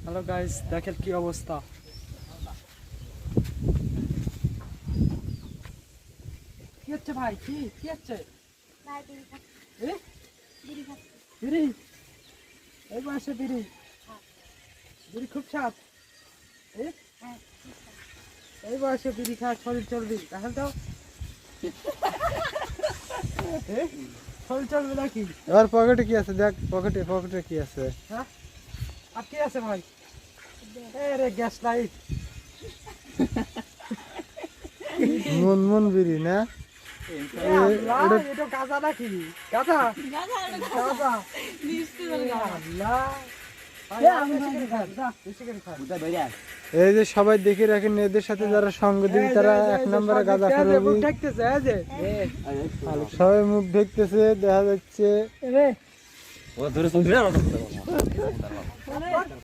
Hello guys, দেখেন কি অবস্থা। কি হচ্ছে ভাই? কি কি হচ্ছে? বিড়ি এই বয়সে বিড়ি? বিড়ি খুব স্বাদ। এই বয়সে বিড়ি খাওয়া শরীর চলবি? তাহলে তো শরীর চলবে নাকি? এবার পকেটে কি আছে দেখ, পকেটে পকেটে কি আছে। হ্যাঁ, আর কি আছে ভাই? রে গ্যাস লাইট। মন বিড়ি না? এটা গাঁজা নাকি? গাঁজা গাঁজা। এই যে সবাই দেখে রাখেন, এদের সাথে যারা সঙ্গ দিন তারা এক নম্বরে গাঁজা খাবে। সবাই মুখ দেখতেছে, দেখা যাচ্ছে